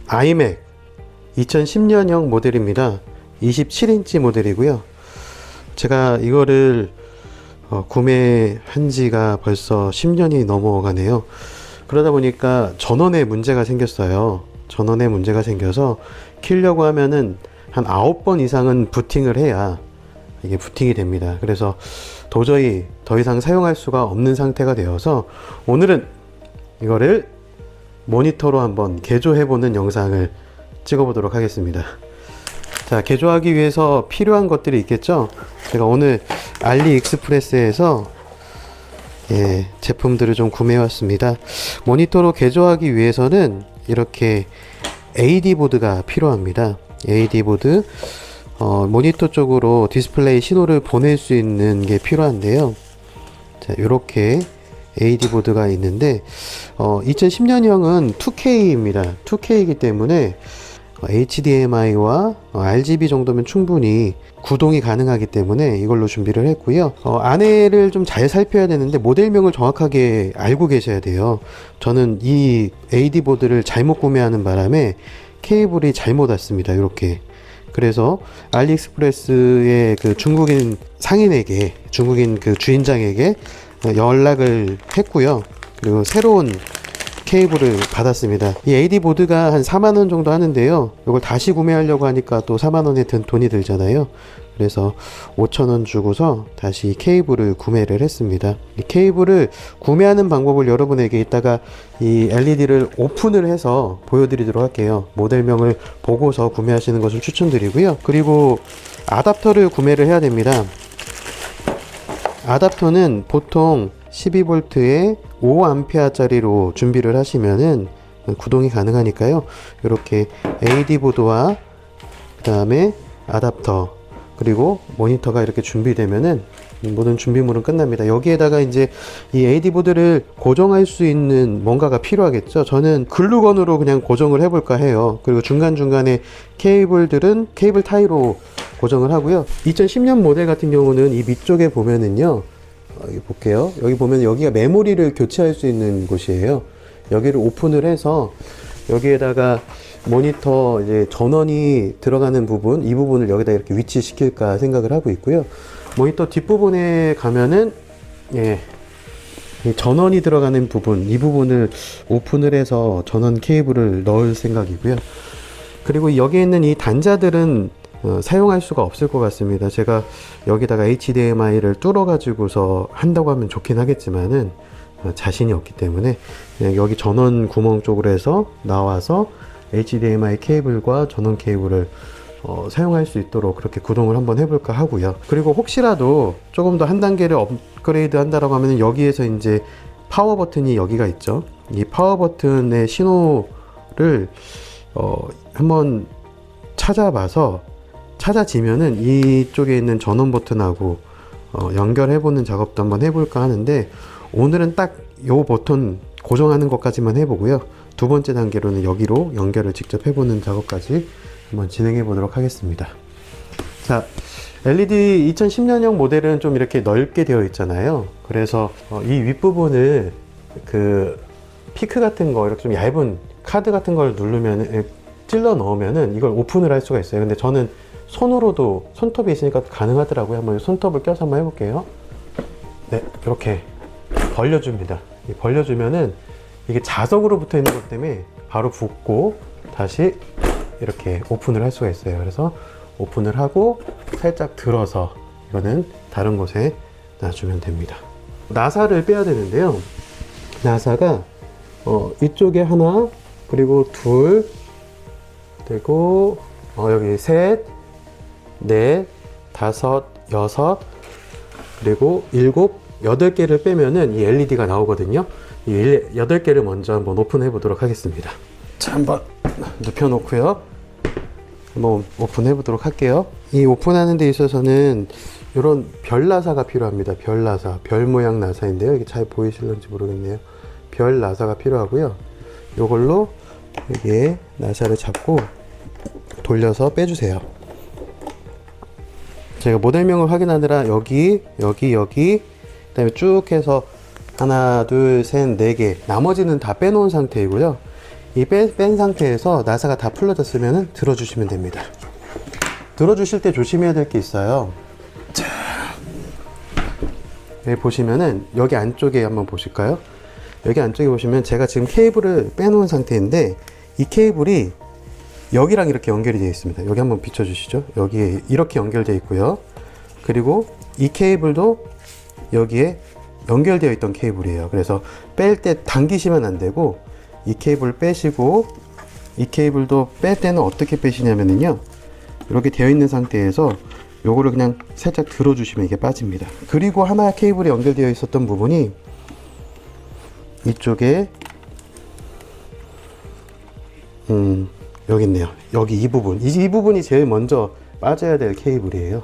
아이맥 2010년형 모델입니다. 27인치 모델이고요. 제가 이거를 구매한 지가 벌써 10년이 넘어가네요. 그러다 보니까 전원에 문제가 생겼어요. 전원에 문제가 생겨서 키려고 하면은 한 9번 이상은 부팅을 해야 이게 부팅이 됩니다. 그래서 도저히 더 이상 사용할 수가 없는 상태가 되어서 오늘은 이거를 모니터로 한번 개조해보는 영상을 찍어보도록 하겠습니다. 자, 개조하기 위해서 필요한 것들이 있겠죠? 제가 오늘 알리익스프레스에서 제품들을 좀 구매해 왔습니다. 모니터로 개조하기 위해서는 이렇게 AD 보드가 필요합니다. AD 보드, 모니터 쪽으로 디스플레이 신호를 보낼 수 있는 게 필요한데요. 자, 이렇게 AD 보드가 있는데 2010년형은 2K입니다. 2K이기 때문에 HDMI와 RGB 정도면 충분히 구동이 가능하기 때문에 이걸로 준비를 했고요. 안에를 좀 잘 살펴야 되는데 모델명을 정확하게 알고 계셔야 돼요. 저는 이 AD 보드를 잘못 구매하는 바람에 케이블이 잘못 왔습니다. 이렇게. 그래서 알리익스프레스의 그 중국인 상인에게, 중국인 그 주인장에게 연락을 했고요. 그리고 새로운 케이블을 받았습니다. 이 AD 보드가 한 4만원 정도 하는데요. 이걸 다시 구매하려고 하니까 또 4만원의 돈이 들잖아요. 그래서 5,000원 주고서 다시 케이블을 구매를 했습니다. 이 케이블을 구매하는 방법을 여러분에게 이따가 이 LED를 오픈을 해서 보여드리도록 할게요. 모델명을 보고서 구매하시는 것을 추천드리고요. 그리고 아답터를 구매를 해야 됩니다. 아답터는 보통 12V에 5A 짜리로 준비를 하시면은 구동이 가능하니까요. 이렇게 AD 보드와 그 다음에 아답터 그리고 모니터가 이렇게 준비되면은 모든 준비물은 끝납니다. 여기에다가 이제 이 AD 보드를 고정할 수 있는 뭔가가 필요하겠죠. 저는 글루건으로 그냥 고정을 해볼까 해요. 그리고 중간중간에 케이블들은 케이블 타이로 고정을 하고요. 2010년 모델 같은 경우는 이 밑쪽에 보면은요, 여기 볼게요. 여기 보면 여기가 메모리를 교체할 수 있는 곳이에요. 여기를 오픈을 해서 여기에다가 모니터 이제 전원이 들어가는 부분, 이 부분을 여기다 이렇게 위치시킬까 생각을 하고 있고요. 모니터 뒷부분에 가면은 이 전원이 들어가는 부분, 이 부분을 오픈을 해서 전원 케이블을 넣을 생각이고요. 그리고 여기에 있는 이 단자들은 사용할 수가 없을 것 같습니다. 제가 여기다가 HDMI를 뚫어 가지고서 한다고 하면 좋긴 하겠지만은 자신이 없기 때문에 그냥 여기 전원 구멍 쪽으로 해서 나와서 HDMI 케이블과 전원 케이블을 사용할 수 있도록 그렇게 구동을 한번 해볼까 하고요. 그리고 혹시라도 조금 더 한 단계를 업그레이드 한다라고 하면 여기에서 이제 파워 버튼이 여기가 있죠. 이 파워 버튼의 신호를 한번 찾아지면은 이쪽에 있는 전원 버튼하고 연결해보는 작업도 한번 해볼까 하는데, 오늘은 딱 요 버튼 고정하는 것까지만 해보고요. 두 번째 단계로는 여기로 연결을 직접 해보는 작업까지 한번 진행해 보도록 하겠습니다. 자, LED 2010년형 모델은 좀 이렇게 넓게 되어 있잖아요. 그래서 이 윗부분을 그 피크 같은 거, 이렇게 좀 얇은 카드 같은 걸 누르면 찔러 넣으면은 이걸 오픈을 할 수가 있어요. 근데 저는 손으로도 손톱이 있으니까 가능하더라고요. 한번 손톱을 껴서 한번 해볼게요. 네, 이렇게 벌려줍니다. 벌려주면은 이게 자석으로 붙어 있는 것 때문에 바로 붙고 다시 이렇게 오픈을 할 수가 있어요. 그래서 오픈을 하고 살짝 들어서 이거는 다른 곳에 놔주면 됩니다. 나사를 빼야 되는데요. 나사가 이쪽에 하나, 그리고 둘, 그리고 여기 셋, 넷, 다섯, 여섯, 그리고 일곱, 8개를 빼면은 이 LED가 나오거든요. 이 8개를 먼저 한번 오픈해 보도록 하겠습니다. 자, 한번 눕혀 놓고요. 한번 오픈해 보도록 할게요. 이 오픈하는 데 있어서는 이런 별 나사가 필요합니다. 별 나사, 별 모양 나사인데요. 이게 잘 보이실런지 모르겠네요. 별 나사가 필요하고요. 이걸로 여기에 나사를 잡고 돌려서 빼주세요. 제가 모델명을 확인하느라 여기, 그 다음에 쭉 해서 하나, 둘, 셋, 네 개, 나머지는 다 빼놓은 상태이고요. 이 뺀 상태에서 나사가 다 풀러졌으면 들어주시면 됩니다. 들어주실 때 조심해야 될 게 있어요. 자, 여기 보시면은 여기 안쪽에 한번 보실까요? 여기 안쪽에 보시면 제가 지금 케이블을 빼놓은 상태인데 이 케이블이 여기랑 이렇게 연결이 되어 있습니다. 여기 한번 비춰주시죠. 여기에 이렇게 연결되어 있고요. 그리고 이 케이블도 여기에 연결되어 있던 케이블이에요. 그래서 뺄 때 당기시면 안 되고 이 케이블 빼시고 이 케이블도 뺄 때는 어떻게 빼시냐면요, 이렇게 되어 있는 상태에서 요거를 그냥 살짝 들어주시면 이게 빠집니다. 그리고 하나 케이블이 연결되어 있었던 부분이 이쪽에 여기 있네요. 여기 이 부분, 이 부분이 제일 먼저 빠져야 될 케이블이에요.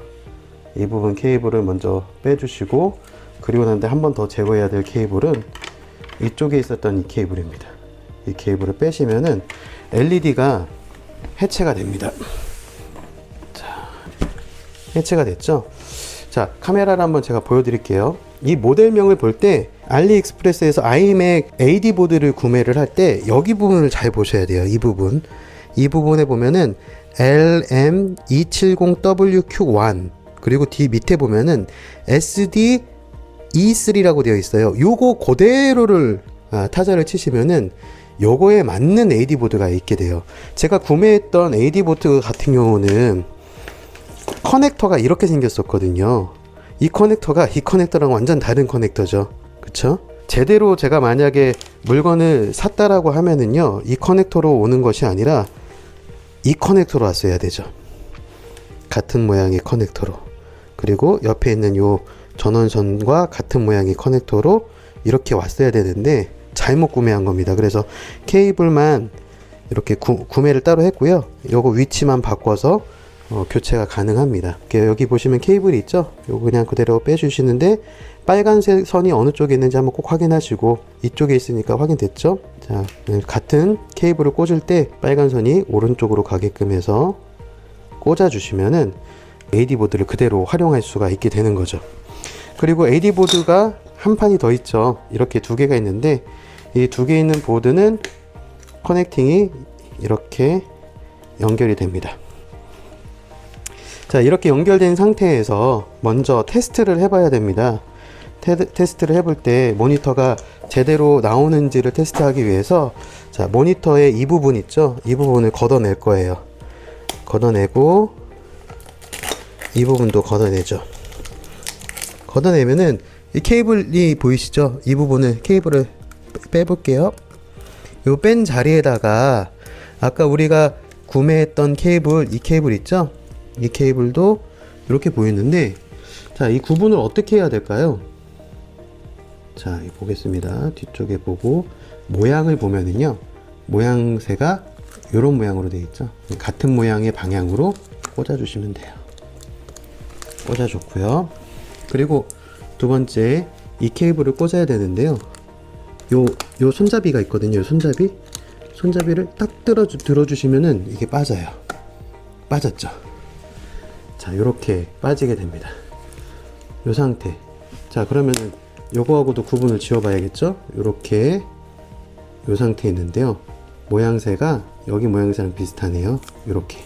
이 부분 케이블을 먼저 빼주시고, 그리고 난데 한 번 더 제거해야 될 케이블은 이쪽에 있었던 이 케이블입니다. 이 케이블을 빼시면은 LED가 해체가 됩니다. 자, 해체가 됐죠? 자, 카메라를 한번 제가 보여드릴게요. 이 모델명을 볼 때 알리익스프레스에서 아이맥 AD 보드를 구매를 할 때 여기 부분을 잘 보셔야 돼요. 이 부분. 이 부분에 보면은 LM270WQ1 그리고 뒤 밑에 보면은 SD-E3라고 되어 있어요. 요거 그대로를 타자를 치시면은 요거에 맞는 AD 보드가 있게 돼요. 제가 구매했던 AD 보드 같은 경우는 커넥터가 이렇게 생겼었거든요. 이 커넥터가 이 커넥터랑 완전 다른 커넥터죠. 그쵸? 제대로 제가 만약에 물건을 샀다라고 하면은요, 이 커넥터로 오는 것이 아니라 이 커넥터로 왔어야 되죠. 같은 모양의 커넥터로. 그리고 옆에 있는 요 전원선과 같은 모양의 커넥터로 이렇게 왔어야 되는데 잘못 구매한 겁니다. 그래서 케이블만 이렇게 구매를 따로 했고요. 요거 위치만 바꿔서 교체가 가능합니다. 여기 보시면 케이블이 있죠? 요거 그냥 그대로 빼주시는데 빨간색 선이 어느 쪽에 있는지 한번 꼭 확인하시고, 이쪽에 있으니까 확인됐죠? 자, 같은 케이블을 꽂을 때 빨간 선이 오른쪽으로 가게끔 해서 꽂아 주시면은 AD 보드를 그대로 활용할 수가 있게 되는 거죠. 그리고 AD 보드가 한 판이 더 있죠. 이렇게 두 개가 있는데 이 두 개 있는 보드는 커넥팅이 이렇게 연결이 됩니다. 자, 이렇게 연결된 상태에서 먼저 테스트를 해봐야 됩니다. 테스트를 해볼 때 모니터가 제대로 나오는지를 테스트하기 위해서, 자, 모니터의 이 부분 있죠? 이 부분을 걷어낼 거예요. 걷어내고 이 부분도 걷어내죠. 걷어내면은 이 케이블이 보이시죠? 이 부분을 케이블을 빼볼게요. 요 뺀 자리에다가 아까 우리가 구매했던 케이블, 이 케이블 있죠? 이 케이블도 이렇게 보이는데, 자, 이 구분을 어떻게 해야 될까요? 자, 보겠습니다. 뒤쪽에 보고 모양을 보면은요, 모양새가 이런 모양으로 되어 있죠. 같은 모양의 방향으로 꽂아주시면 돼요. 꽂아줬고요. 그리고 두 번째, 이 케이블을 꽂아야 되는데요. 요 손잡이가 있거든요. 손잡이를 딱 들어주시면은 이게 빠져요. 빠졌죠. 자, 요렇게 빠지게 됩니다. 요 상태. 자, 그러면은 요거하고도 구분을 지어 봐야겠죠? 요렇게 요 상태에 있는데요. 모양새가 여기 모양새랑 비슷하네요. 요렇게.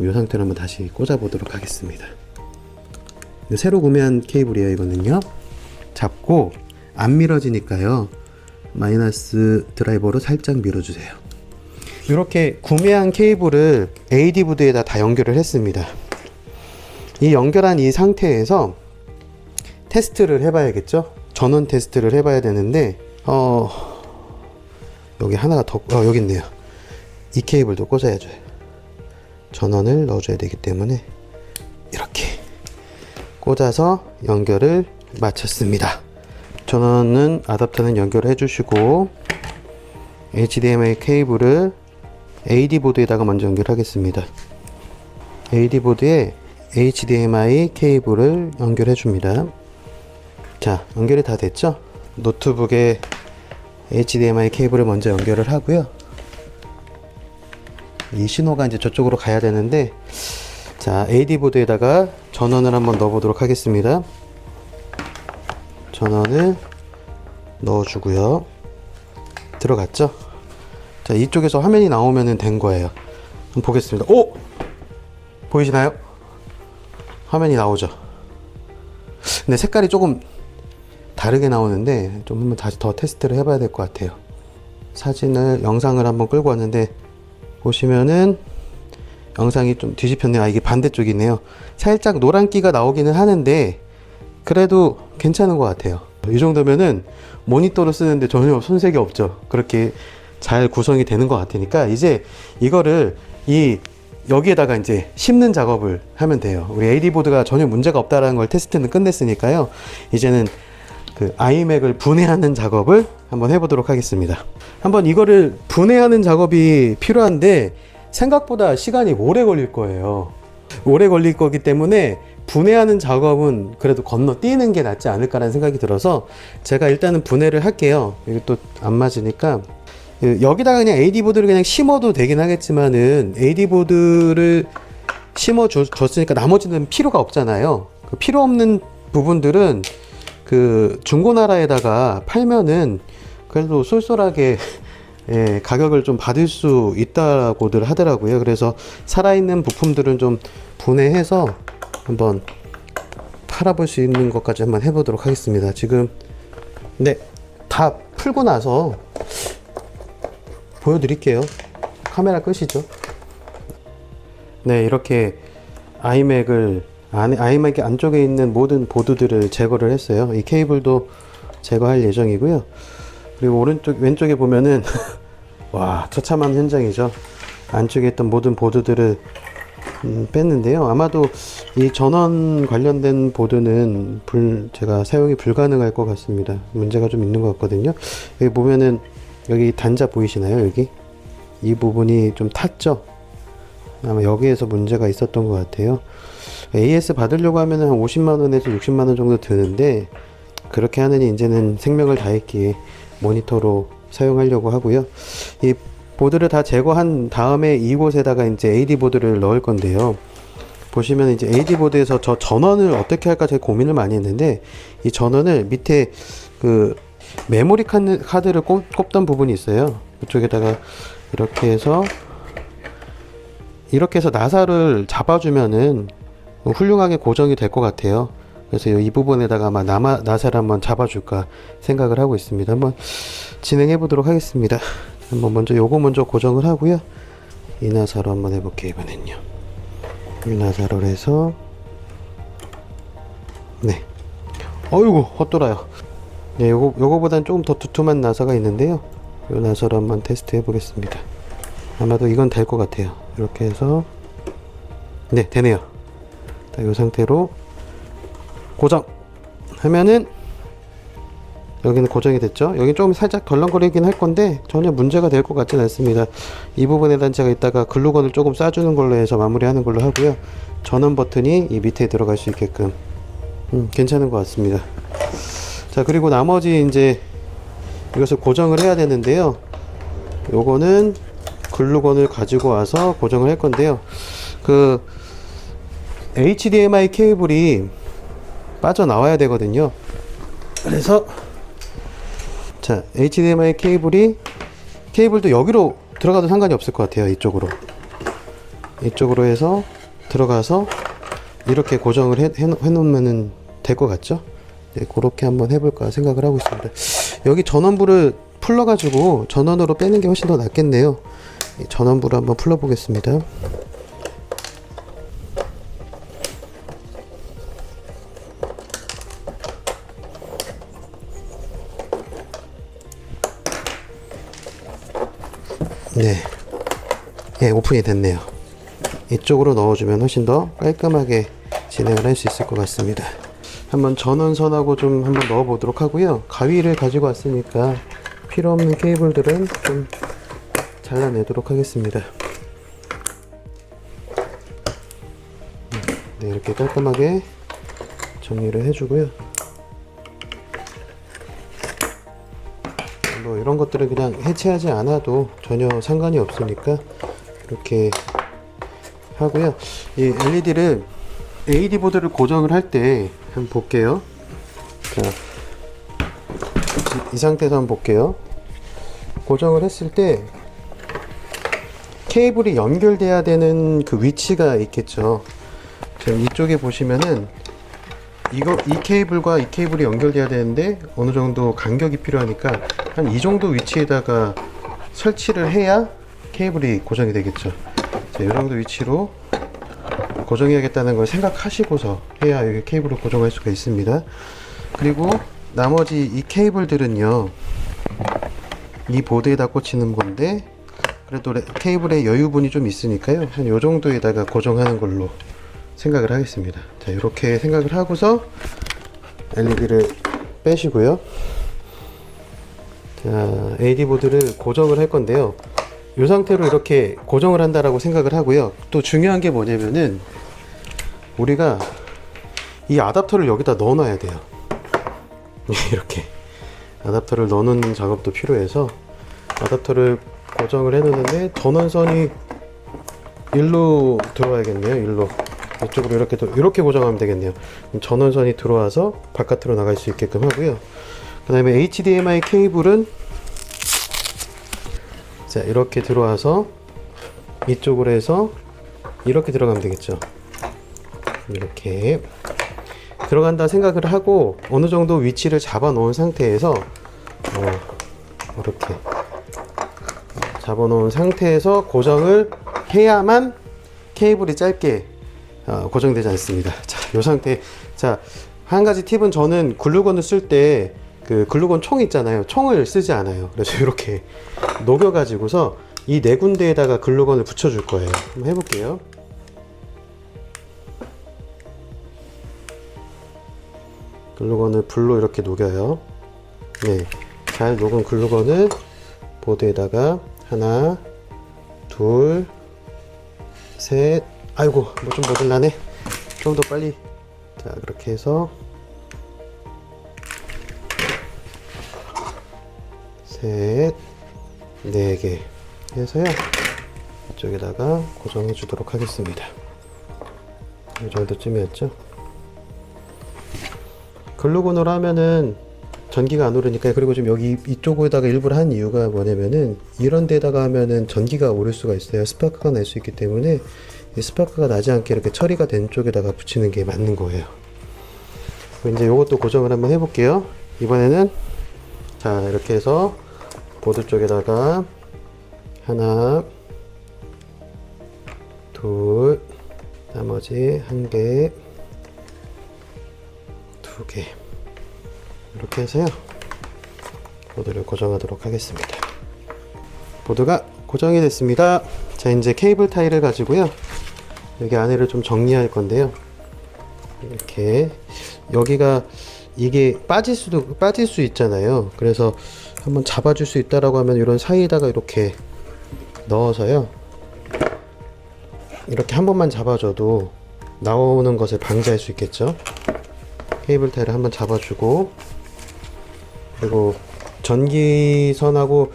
요 상태로 한번 다시 꽂아 보도록 하겠습니다. 새로 구매한 케이블이에요. 이거는요. 잡고 안 밀어지니까요, 마이너스 드라이버로 살짝 밀어주세요. 이렇게 구매한 케이블을 AD 보드에다 다 연결을 했습니다. 이 연결한 이 상태에서 테스트를 해봐야겠죠? 전원 테스트를 해봐야 되는데, 여기 하나가 더, 여기 있네요. 이 케이블도 꽂아야죠. 전원을 넣어줘야 되기 때문에 이렇게 꽂아서 연결을 마쳤습니다. 전원은 아답터는 연결을 해주시고, HDMI 케이블을 AD 보드에다가 먼저 연결하겠습니다. AD 보드에 HDMI 케이블을 연결해 줍니다. 자, 연결이 다 됐죠? 노트북에 HDMI 케이블을 먼저 연결을 하고요. 이 신호가 이제 저쪽으로 가야 되는데, 자, AD 보드에다가 전원을 한번 넣어 보도록 하겠습니다. 전원을 넣어주고요. 들어갔죠? 자, 이쪽에서 화면이 나오면 된 거예요. 한번 보겠습니다. 오! 보이시나요? 화면이 나오죠. 근데 색깔이 조금 다르게 나오는데 좀 한번 다시 더 테스트를 해봐야 될 것 같아요. 영상을 한번 끌고 왔는데 보시면은 영상이 좀 뒤집혔네요. 이게 반대쪽이네요. 살짝 노란기가 나오기는 하는데 그래도 괜찮은 것 같아요. 이 정도면은 모니터로 쓰는데 전혀 손색이 없죠. 그렇게 잘 구성이 되는 것 같으니까 이제 이거를 여기에다가 이제 심는 작업을 하면 돼요. 우리 AD보드가 전혀 문제가 없다라는 걸 테스트는 끝냈으니까요. 이제는 그 아이맥을 분해하는 작업을 한번 해보도록 하겠습니다. 한번 이거를 분해하는 작업이 필요한데 생각보다 시간이 오래 걸릴 거예요. 오래 걸릴 거기 때문에 분해하는 작업은 그래도 건너뛰는 게 낫지 않을까라는 생각이 들어서 제가 일단은 분해를 할게요. 이게 또 안 맞으니까 여기다가 그냥 AD보드를 그냥 심어도 되긴 하겠지만은 AD보드를 심어줬으니까 나머지는 필요가 없잖아요. 그 필요 없는 부분들은 그 중고나라에다가 팔면은 그래도 쏠쏠하게 예, 가격을 좀 받을 수 있다고들 하더라고요. 그래서 살아있는 부품들은 좀 분해해서 한번 팔아볼 수 있는 것까지 한번 해보도록 하겠습니다. 지금 네, 다 풀고 나서 보여드릴게요. 카메라 끄시죠. 네, 이렇게 아이맥 안쪽에 있는 모든 보드들을 제거를 했어요. 이 케이블도 제거할 예정이고요. 그리고 왼쪽에 보면은 와, 처참한 현장이죠. 안쪽에 있던 모든 보드들을 뺐는데요. 아마도 이 전원 관련된 보드는 제가 사용이 불가능할 것 같습니다. 문제가 좀 있는 것 같거든요. 여기 보면은 여기 단자 보이시나요? 여기 이 부분이 좀 탔죠. 아마 여기에서 문제가 있었던 것 같아요. AS 받으려고 하면 한 50만원에서 60만원 정도 드는데 그렇게 하느니 이제는 생명을 다했기에 모니터로 사용하려고 하고요. 이 보드를 다 제거한 다음에 이곳에다가 이제 AD보드를 넣을 건데요. 보시면 이제 AD보드에서 저 전원을 어떻게 할까 제가 고민을 많이 했는데 이 전원을 밑에 그 메모리 카드를 꼽던 부분이 있어요. 이쪽에다가 이렇게 해서 나사를 잡아주면은 훌륭하게 고정이 될 것 같아요. 그래서 이 부분에다가 아마 나사를 한번 잡아줄까 생각을 하고 있습니다. 한번 진행해 보도록 하겠습니다. 한번 요거 먼저 고정을 하고요. 이 나사로 한번 해볼게요. 이번엔요. 이 나사로 해서 네. 어이구 헛돌아요. 네, 요거보단 조금 더 두툼한 나사가 있는데요. 요 나사로 한번 테스트 해 보겠습니다. 아마도 이건 될 것 같아요. 이렇게 해서 네, 되네요. 이 상태로 고정 하면은 여기는 고정이 됐죠. 여기 조금 살짝 덜렁거리긴 할 건데 전혀 문제가 될 것 같지는 않습니다. 이 부분에다 제가 이따가 글루건을 조금 싸주는 걸로 해서 마무리하는 걸로 하고요. 전원 버튼이 이 밑에 들어갈 수 있게끔 괜찮은 것 같습니다. 자, 그리고 나머지 이제 이것을 고정을 해야 되는데요. 요거는 글루건을 가지고 와서 고정을 할 건데요. 그 HDMI 케이블이 빠져나와야 되거든요. 그래서 자, HDMI 케이블도 여기로 들어가도 상관이 없을 것 같아요. 이쪽으로 해서 들어가서 이렇게 고정을 해놓으면 될 것 같죠? 네, 그렇게 한번 해볼까 생각을 하고 있습니다. 여기 전원부를 풀러가지고 전원으로 빼는 게 훨씬 더 낫겠네요. 전원부를 한번 풀러보겠습니다. 네, 예, 오픈이 됐네요. 이쪽으로 넣어주면 훨씬 더 깔끔하게 진행을 할 수 있을 것 같습니다. 한번 전원선하고 좀 한번 넣어 보도록 하고요. 가위를 가지고 왔으니까 필요 없는 케이블들은 좀 잘라내도록 하겠습니다. 네, 이렇게 깔끔하게 정리를 해주고요. 뭐 이런 것들은 그냥 해체하지 않아도 전혀 상관이 없으니까 이렇게 하고요. 이 LED를 AD 보드를 고정을 할 때 한번 볼게요. 자, 이 상태에서 한번 볼게요. 고정을 했을 때 케이블이 연결돼야 되는 그 위치가 있겠죠. 지금 이쪽에 보시면은 이 케이블과 이 케이블이 연결돼야 되는데 어느 정도 간격이 필요하니까 한 이 정도 위치에다가 설치를 해야 케이블이 고정이 되겠죠. 자, 이 정도 위치로 고정해야겠다는 걸 생각하시고서 해야 여기 케이블을 고정할 수가 있습니다. 그리고 나머지 이 케이블들은요, 이 보드에다 꽂히는 건데 그래도 케이블에 여유분이 좀 있으니까요, 한 요 정도에다가 고정하는 걸로 생각을 하겠습니다. 자, 이렇게 생각을 하고서 LED를 빼시고요. 자, AD 보드를 고정을 할 건데요, 이 상태로 이렇게 고정을 한다라고 생각을 하고요. 또 중요한 게 뭐냐면은 우리가 이 아답터를 여기다 넣어 놔야 돼요. 이렇게 아답터를 넣어 놓는 작업도 필요해서 아답터를 고정을 해 놓는데 전원선이 일로 들어와야겠네요. 일로 이쪽으로 이렇게 고정하면 되겠네요. 전원선이 들어와서 바깥으로 나갈 수 있게끔 하고요. 그 다음에 HDMI 케이블은 자, 이렇게 들어와서 이쪽으로 해서 이렇게 들어가면 되겠죠. 이렇게 들어간다 생각을 하고 어느 정도 위치를 잡아 놓은 상태에서 이렇게 잡아 놓은 상태에서 고정을 해야만 케이블이 짧게 고정되지 않습니다. 자, 이 상태. 자, 한 가지 팁은 저는 글루건을 쓸 때 그 글루건 총 있잖아요. 총을 쓰지 않아요. 그래서 이렇게 녹여 가지고서 이 네 군데에다가 글루건을 붙여 줄 거예요. 한번 해볼게요. 글루건을 불로 이렇게 녹여요. 네, 잘 녹은 글루건을 보드에다가 하나, 둘, 셋. 아이고, 뭐 좀 모자라네. 좀 더 빨리. 자, 그렇게 해서 셋, 네 개 해서요, 이쪽에다가 고정해 주도록 하겠습니다. 이 정도쯤이었죠. 글루건으로 하면은 전기가 안 오르니까. 그리고 지금 여기 이쪽에다가 일부러 한 이유가 뭐냐면은 이런 데다가 하면은 전기가 오를 수가 있어요. 스파크가 날 수 있기 때문에 이 스파크가 나지 않게 이렇게 처리가 된 쪽에다가 붙이는 게 맞는 거예요. 이제 이것도 고정을 한번 해볼게요. 이번에는 자, 이렇게 해서 보드 쪽에다가 하나, 둘, 나머지 한 개, 두 개, 이렇게 해서요, 보드를 고정하도록 하겠습니다. 보드가 고정이 됐습니다. 자, 이제 케이블 타일을 가지고요, 여기 안에를 좀 정리할 건데요, 이렇게 여기가 이게 빠질 수 있잖아요. 그래서 한번 잡아줄 수 있다라고 하면 이런 사이에다가 이렇게 넣어서요, 이렇게 한 번만 잡아줘도 나오는 것을 방지할 수 있겠죠. 케이블 타일을 한번 잡아주고, 그리고 전기선하고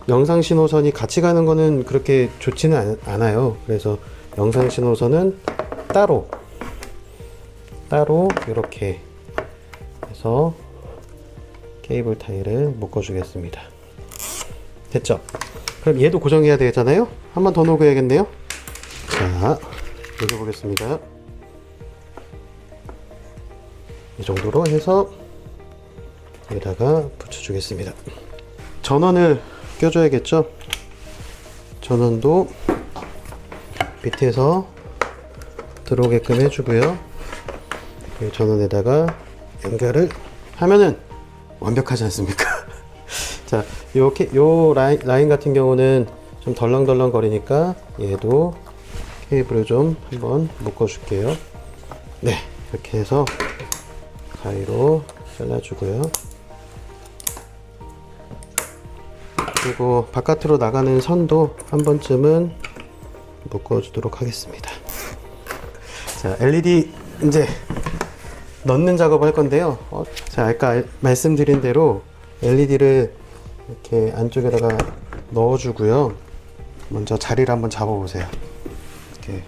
영상 신호선이 같이 가는 거는 그렇게 좋지는 않아요. 그래서 영상 신호선은 따로 이렇게 해서 케이블 타일을 묶어 주겠습니다. 됐죠? 그럼 얘도 고정해야 되잖아요. 한 번 더 녹여야겠네요. 자, 녹여 보겠습니다. 이 정도로 해서 여기다가 붙여 주겠습니다. 전원을 껴줘야겠죠. 전원도 밑에서 들어오게끔 해주고요, 이 전원에다가 연결을 하면은 완벽하지 않습니까? 자, 요 라인 같은 경우는 좀 덜렁덜렁 거리니까 얘도 케이블을 좀 한번 묶어 줄게요. 네, 이렇게 해서 가위로 잘라주고요. 그리고 바깥으로 나가는 선도 한 번쯤은 묶어 주도록 하겠습니다. 자, LED 이제 넣는 작업을 할 건데요. 자, 아까 말씀드린 대로 LED를 이렇게 안쪽에다가 넣어주고요. 먼저 자리를 한번 잡아보세요. 이렇게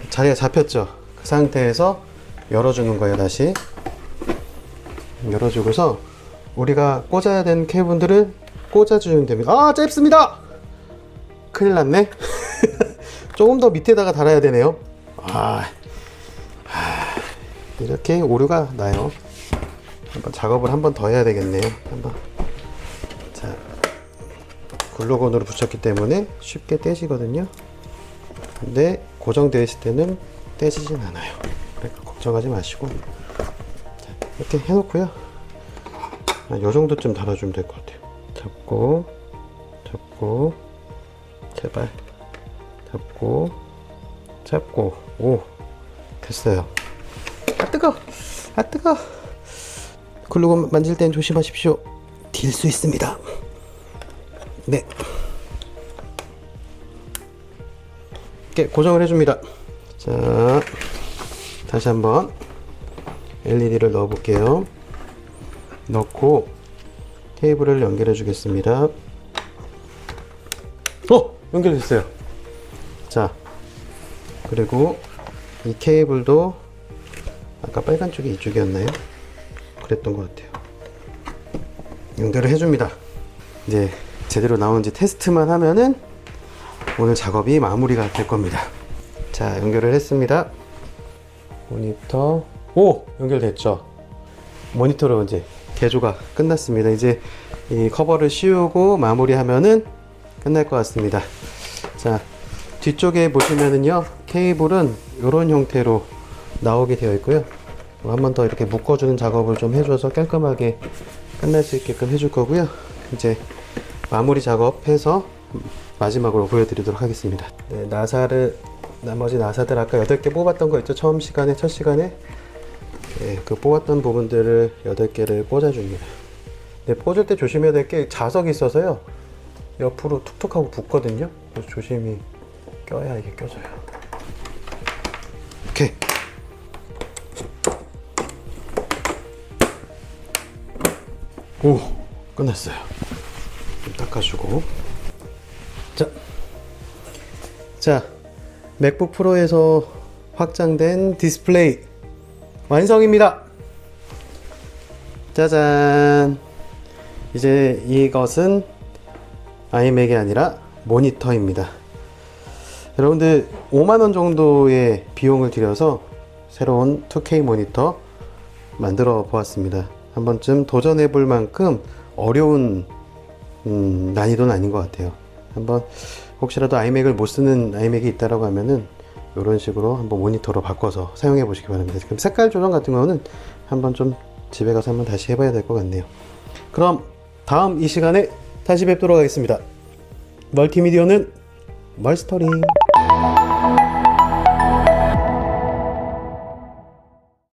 자리가 잡혔죠. 그 상태에서 열어주는 거예요. 다시 열어주고서 우리가 꽂아야 되는 케이블들을 꽂아주면 됩니다. 아, 짧습니다. 큰일 났네. 조금 더 밑에다가 달아야 되네요. 이렇게 오류가 나요. 한번 작업을 한 번 더 해야 되겠네요. 한번. 자, 글루건으로 붙였기 때문에 쉽게 떼지거든요. 근데 고정되어 있을 때는 떼지진 않아요. 그러니까 걱정하지 마시고. 자, 이렇게 해놓고요. 요 정도쯤 달아주면 될 것 같아요. 잡고, 제발. 잡고. 오, 됐어요. 뜨거! 글루건 만질 땐 조심하십시오. 딜 수 있습니다. 네. 이렇게 고정을 해줍니다. 자, 다시 한번 LED를 넣어 볼게요. 넣고 케이블을 연결해 주겠습니다. 연결됐어요. 자, 그리고 이 케이블도 아까 빨간 쪽이 이쪽이었나요? 그랬던 것 같아요. 연결을 해줍니다. 이제 제대로 나오는지 테스트만 하면은 오늘 작업이 마무리가 될 겁니다. 자, 연결을 했습니다. 모니터, 연결됐죠? 모니터로 이제 개조가 끝났습니다. 이제 이 커버를 씌우고 마무리하면은 끝날 것 같습니다. 자, 뒤쪽에 보시면은요, 케이블은 이런 형태로 나오게 되어 있고요. 한 번 더 이렇게 묶어주는 작업을 좀 해줘서 깔끔하게 끝날 수 있게끔 해줄 거고요. 이제 마무리 작업해서 마지막으로 보여드리도록 하겠습니다. 네, 나머지 나사들 아까 8개 뽑았던 거 있죠? 첫 시간에 네, 그 뽑았던 부분들을 8개를 꽂아줍니다. 네, 꽂을 때 조심해야 될 게 자석이 있어서요, 옆으로 툭툭 하고 붙거든요. 그래서 조심히 껴야 이게 껴져요. 오케이. 오, 끝났어요. 좀 닦아주고. 자, 맥북 프로에서 확장된 디스플레이 완성입니다. 짜잔. 이제 이것은 아이맥이 아니라 모니터입니다. 여러분들 5만원 정도의 비용을 들여서 새로운 2K 모니터 만들어 보았습니다. 한 번쯤 도전해 볼 만큼 어려운 난이도는 아닌 것 같아요. 한번 혹시라도 아이맥을 못 쓰는 아이맥이 있다라고 하면은 이런 식으로 한번 모니터로 바꿔서 사용해 보시기 바랍니다. 지금 색깔 조정 같은 경우는 한번 좀 집에 가서 한번 다시 해봐야 될 것 같네요. 그럼 다음 이 시간에 다시 뵙도록 하겠습니다. 멀티미디어는 멀스토리.